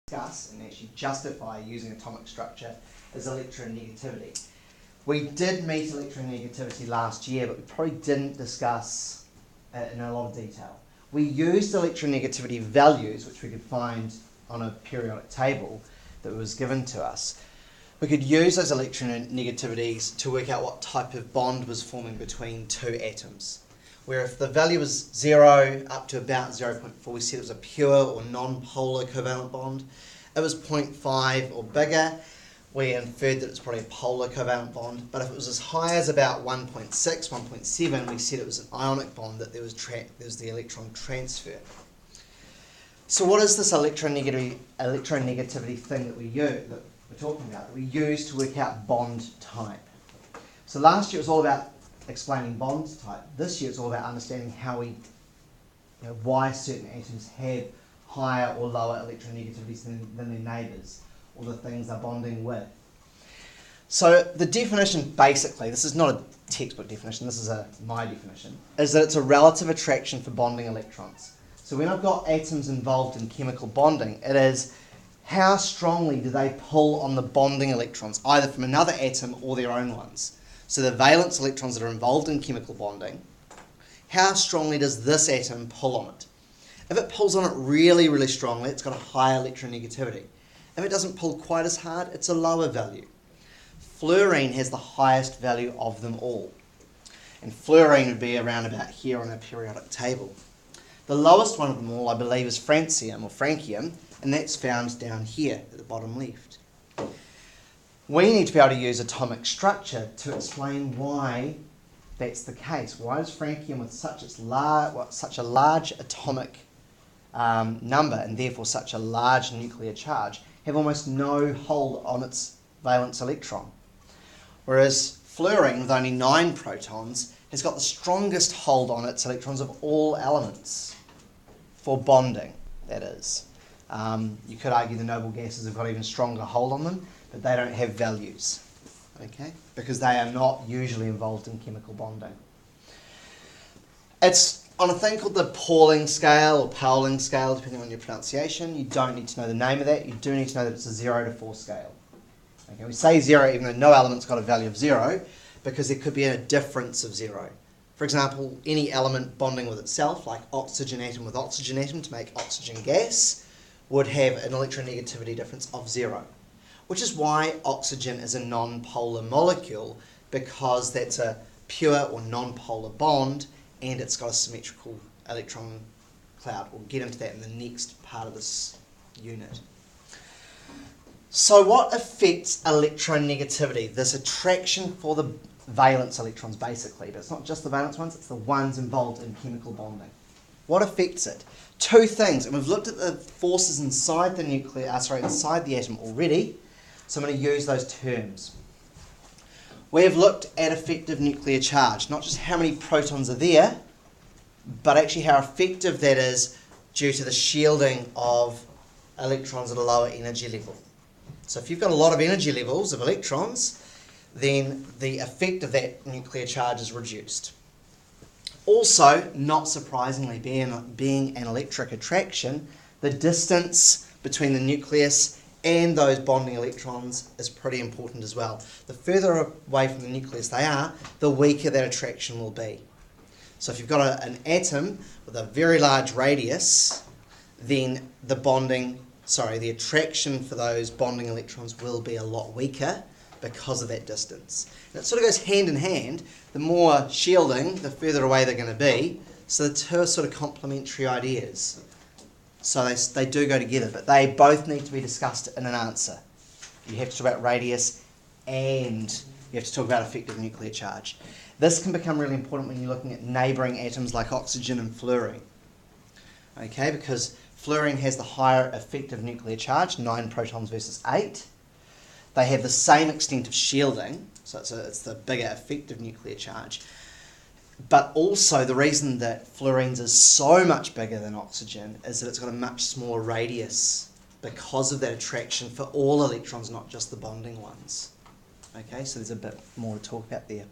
discuss and actually justify using atomic structure is electronegativity. We did meet electronegativity last year, but we probably didn't discuss it in a lot of detail. We used electronegativity values, which we could find on a periodic table that was given to us. We could use those electronegativities to work out what type of bond was forming between two atoms. Where if the value was 0 up to about 0.4, we said it was a pure or non-polar covalent bond. If it was 0.5 or bigger, we inferred that it's probably a polar covalent bond. But if it was as high as about 1.6, 1.7, we said it was an ionic bond, that there was the electron transfer. So what is this electronegativity thing that we use, that we're talking about, that we use to work out bond type? So last year it was all about explaining bond type. This year it's all about understanding how why certain atoms have higher or lower electronegativities than their neighbours, or the things they're bonding with. So the definition, basically, this is not a textbook definition, this is my definition, is that it's a relative attraction for bonding electrons. So when I've got atoms involved in chemical bonding, it is how strongly do they pull on the bonding electrons, either from another atom or their own ones. So the valence electrons that are involved in chemical bonding, how strongly does this atom pull on it? If it pulls on it really, really strongly, it's got a higher electronegativity. If it doesn't pull quite as hard, it's a lower value. Fluorine has the highest value of them all. And fluorine would be around about here on our periodic table. The lowest one of them all, I believe, is francium, and that's found down here at the bottom left. We need to be able to use atomic structure to explain why that's the case. Why does francium, with such a large atomic number and therefore such a large nuclear charge, have almost no hold on its valence electron? Whereas fluorine, with only 9 protons, has got the strongest hold on its electrons of all elements for bonding, that is. You could argue the noble gases have got even stronger hold on them, but they don't have values, okay? Because they are not usually involved in chemical bonding. It's on a thing called the Pauling scale or Pauling scale, depending on your pronunciation. You don't need to know the name of that. You do need to know that it's a 0 to 4 scale. Okay, we say 0 even though no element's got a value of 0, because there could be a difference of 0. For example, any element bonding with itself, like oxygen atom with oxygen atom to make oxygen gas, would have an electronegativity difference of 0. Which is why oxygen is a non-polar molecule, because that's a pure or non-polar bond and it's got a symmetrical electron cloud. We'll get into that in the next part of this unit. So what affects electronegativity? This attraction for the valence electrons, basically, but it's not just the valence ones, it's the ones involved in chemical bonding. What affects it? 2 things, and we've looked at the forces inside the inside the atom already. So I'm going to use those terms. We have looked at effective nuclear charge, not just how many protons are there, but actually how effective that is due to the shielding of electrons at a lower energy level. So if you've got a lot of energy levels of electrons, then the effect of that nuclear charge is reduced. Also, not surprisingly, being an electric attraction, the distance between the nucleus and those bonding electrons is pretty important as well. The further away from the nucleus they are, the weaker that attraction will be. So if you've got an atom with a very large radius, then the attraction for those bonding electrons will be a lot weaker because of that distance. And it sort of goes hand in hand. The more shielding, the further away they're going to be. So the two are sort of complementary ideas. So they do go together, but they both need to be discussed in an answer. You have to talk about radius and you have to talk about effective nuclear charge. This can become really important when you're looking at neighbouring atoms like oxygen and fluorine. Okay, because fluorine has the higher effective nuclear charge, 9 protons versus 8. They have the same extent of shielding, so it's the bigger effective nuclear charge. But also the reason that fluorine's is so much bigger than oxygen is that it's got a much smaller radius because of that attraction for all electrons, not just the bonding ones. Okay, so there's a bit more to talk about there.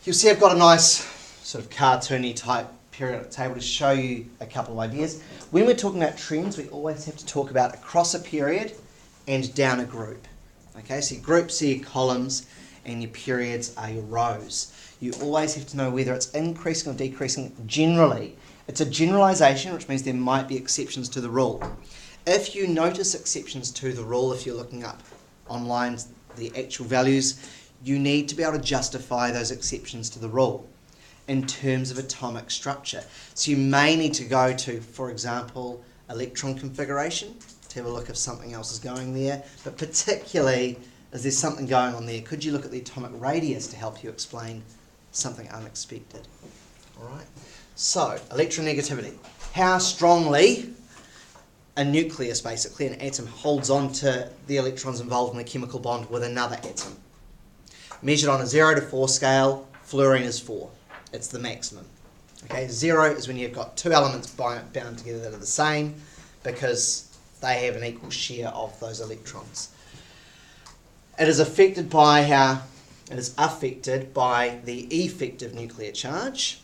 You'll see I've got a nice sort of cartoony type periodic table to show you a couple of ideas. When we're talking about trends, we always have to talk about across a period and down a group. Okay, so your groups are your columns and your periods are your rows. You always have to know whether it's increasing or decreasing. Generally, it's a generalization, which means there might be exceptions to the rule. If you notice exceptions to the rule, if you're looking up online the actual values, you need to be able to justify those exceptions to the rule in terms of atomic structure. So you may need to go to, for example, electron configuration to have a look if something else is going there, but particularly, is there something going on there? Could you look at the atomic radius to help you explain something unexpected? All right. So, electronegativity. How strongly a nucleus, basically, an atom, holds on to the electrons involved in a chemical bond with another atom. Measured on a 0 to 4 scale, fluorine is 4. It's the maximum. Okay, 0 is when you've got two elements bound together that are the same because they have an equal share of those electrons. It is affected by the effective nuclear charge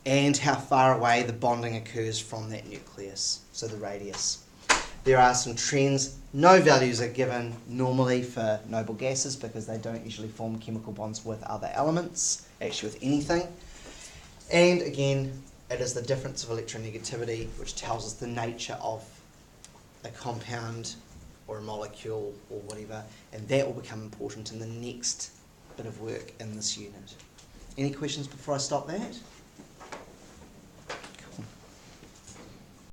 and how far away the bonding occurs from that nucleus, so the radius. There are some trends. No values are given normally for noble gases because they don't usually form chemical bonds with other elements, actually with anything. And again, it is the difference of electronegativity which tells us the nature of a compound or a molecule or whatever, and that will become important in the next bit of work in this unit. Any questions before I stop that?